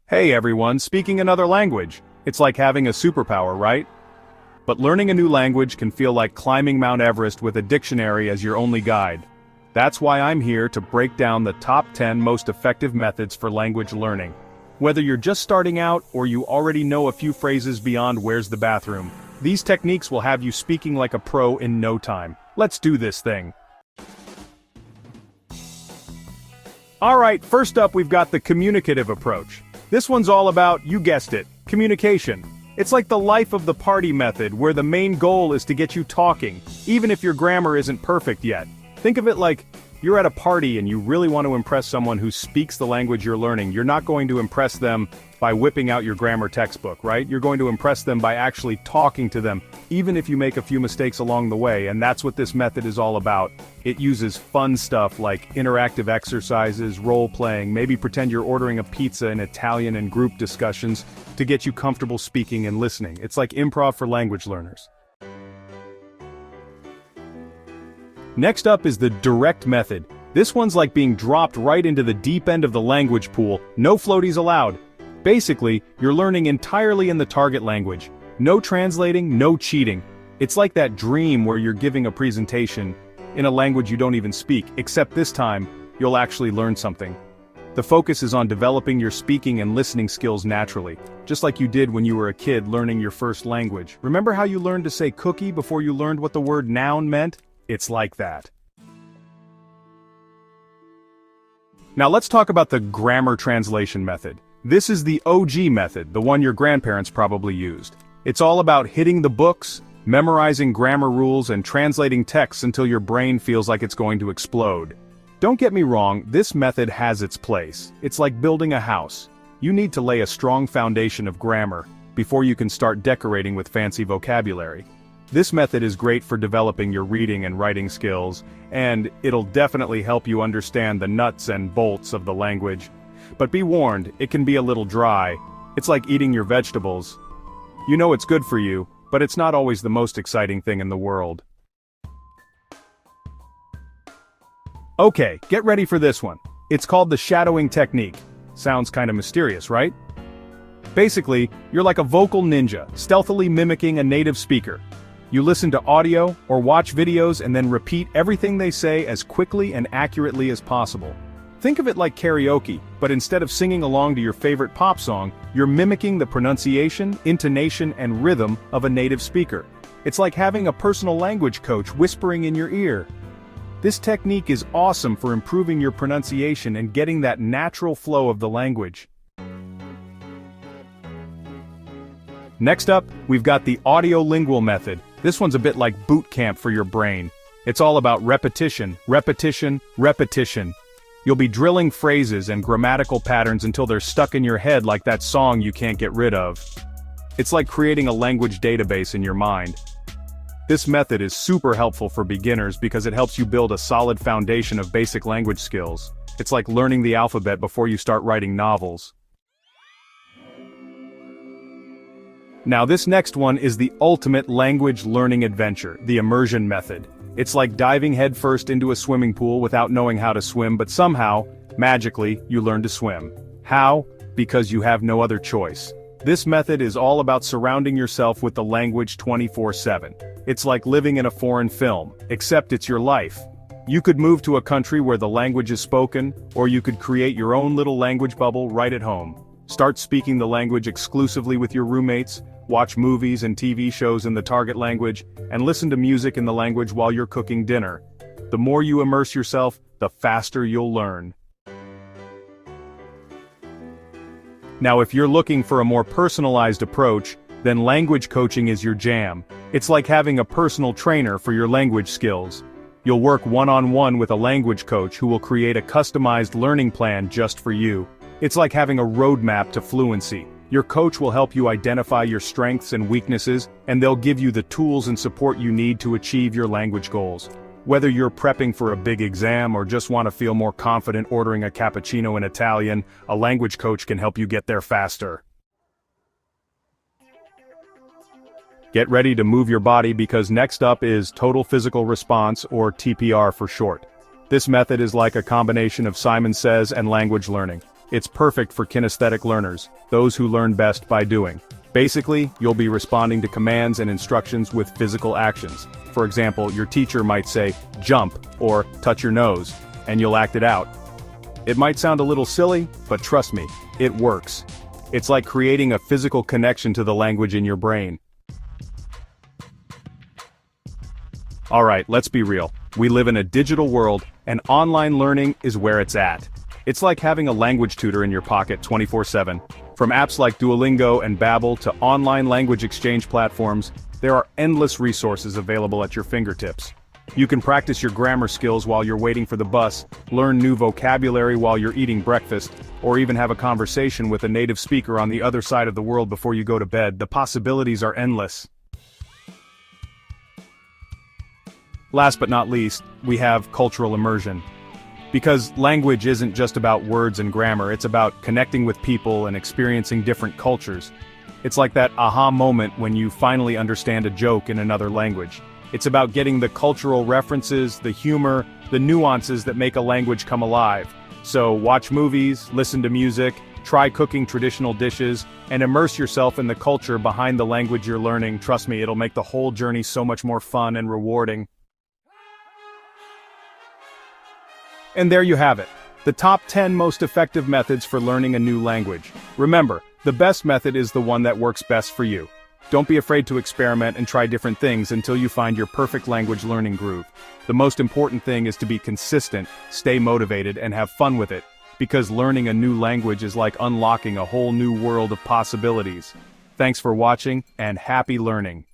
Hey everyone, speaking another language. It's like having a superpower, right? But learning a new language can feel like climbing Mount Everest with a dictionary as your only guide. That's why I'm here to break down the top 10 most effective methods for language learning. Whether you're just starting out or you already know a few phrases beyond "where's the bathroom," these techniques will have you speaking like a pro in no time. Let's do this thing. Alright, first up we've got the communicative approach. This one's all about, you guessed it, communication. It's like the life of the party method, where the main goal is to get you talking, even if your grammar isn't perfect yet. Think of it like, you're at a party and you really want to impress someone who speaks the language you're learning. You're not going to impress them by whipping out your grammar textbook, right? You're going to impress them by actually talking to them, even if you make a few mistakes along the way, and that's what this method is all about. It uses fun stuff like interactive exercises, role-playing, maybe pretend you're ordering a pizza in Italian and group discussions to get you comfortable speaking and listening. It's like improv for language learners. Next up is the direct method. This one's like being dropped right into the deep end of the language pool, no floaties allowed. Basically, you're learning entirely in the target language. No translating, no cheating. It's like that dream where you're giving a presentation in a language you don't even speak, except this time, you'll actually learn something. The focus is on developing your speaking and listening skills naturally, just like you did when you were a kid learning your first language. Remember how you learned to say cookie before you learned what the word noun meant? It's like that. Now let's talk about the grammar translation method. This is the OG method, the one your grandparents probably used. It's all about hitting the books, memorizing grammar rules, and translating texts until your brain feels like it's going to explode. Don't get me wrong, this method has its place. It's like building a house. You need to lay a strong foundation of grammar before you can start decorating with fancy vocabulary. This method is great for developing your reading and writing skills, and it'll definitely help you understand the nuts and bolts of the language. But be warned, it can be a little dry. It's like eating your vegetables. You know it's good for you, but it's not always the most exciting thing in the world. Okay, get ready for this one. It's called the shadowing technique. Sounds kinda mysterious, right? Basically, you're like a vocal ninja, stealthily mimicking a native speaker. You listen to audio or watch videos and then repeat everything they say as quickly and accurately as possible. Think of it like karaoke, but instead of singing along to your favorite pop song, you're mimicking the pronunciation, intonation, and rhythm of a native speaker. It's like having a personal language coach whispering in your ear. This technique is awesome for improving your pronunciation and getting that natural flow of the language. Next up, we've got the audiolingual method. This one's a bit like boot camp for your brain. It's all about repetition, repetition, repetition. You'll be drilling phrases and grammatical patterns until they're stuck in your head like that song you can't get rid of. It's like creating a language database in your mind. This method is super helpful for beginners because it helps you build a solid foundation of basic language skills. It's like learning the alphabet before you start writing novels. Now this next one is the ultimate language learning adventure, the immersion method. It's like diving headfirst into a swimming pool without knowing how to swim, but somehow, magically, you learn to swim. How? Because you have no other choice. This method is all about surrounding yourself with the language 24/7. It's like living in a foreign film, except it's your life. You could move to a country where the language is spoken, or you could create your own little language bubble right at home. Start speaking the language exclusively with your roommates, watch movies and TV shows in the target language, and listen to music in the language while you're cooking dinner. The more you immerse yourself, the faster you'll learn. Now if you're looking for a more personalized approach, then language coaching is your jam. It's like having a personal trainer for your language skills. You'll work one-on-one with a language coach who will create a customized learning plan just for you. It's like having a roadmap to fluency. Your coach will help you identify your strengths and weaknesses, and they'll give you the tools and support you need to achieve your language goals. Whether you're prepping for a big exam or just want to feel more confident ordering a cappuccino in Italian, a language coach can help you get there faster. Get ready to move your body because next up is total physical response, or TPR for short. This method is like a combination of Simon Says and language learning. It's perfect for kinesthetic learners, those who learn best by doing. Basically, you'll be responding to commands and instructions with physical actions. For example, your teacher might say, jump, or touch your nose, and you'll act it out. It might sound a little silly, but trust me, it works. It's like creating a physical connection to the language in your brain. Alright, let's be real. We live in a digital world, and online learning is where it's at. It's like having a language tutor in your pocket 24/7. From apps like Duolingo and Babbel to online language exchange platforms, there are endless resources available at your fingertips. You can practice your grammar skills while you're waiting for the bus, learn new vocabulary while you're eating breakfast, or even have a conversation with a native speaker on the other side of the world before you go to bed. The possibilities are endless. Last but not least, we have cultural immersion. Because language isn't just about words and grammar, it's about connecting with people and experiencing different cultures. It's like that aha moment when you finally understand a joke in another language. It's about getting the cultural references, the humor, the nuances that make a language come alive. So watch movies, listen to music, try cooking traditional dishes, and immerse yourself in the culture behind the language you're learning. Trust me, it'll make the whole journey so much more fun and rewarding. And there you have it, the top 10 most effective methods for learning a new language. Remember, the best method is the one that works best for you. Don't be afraid to experiment and try different things until you find your perfect language learning groove. The most important thing is to be consistent, stay motivated, and have fun with it, because learning a new language is like unlocking a whole new world of possibilities. Thanks for watching, and happy learning.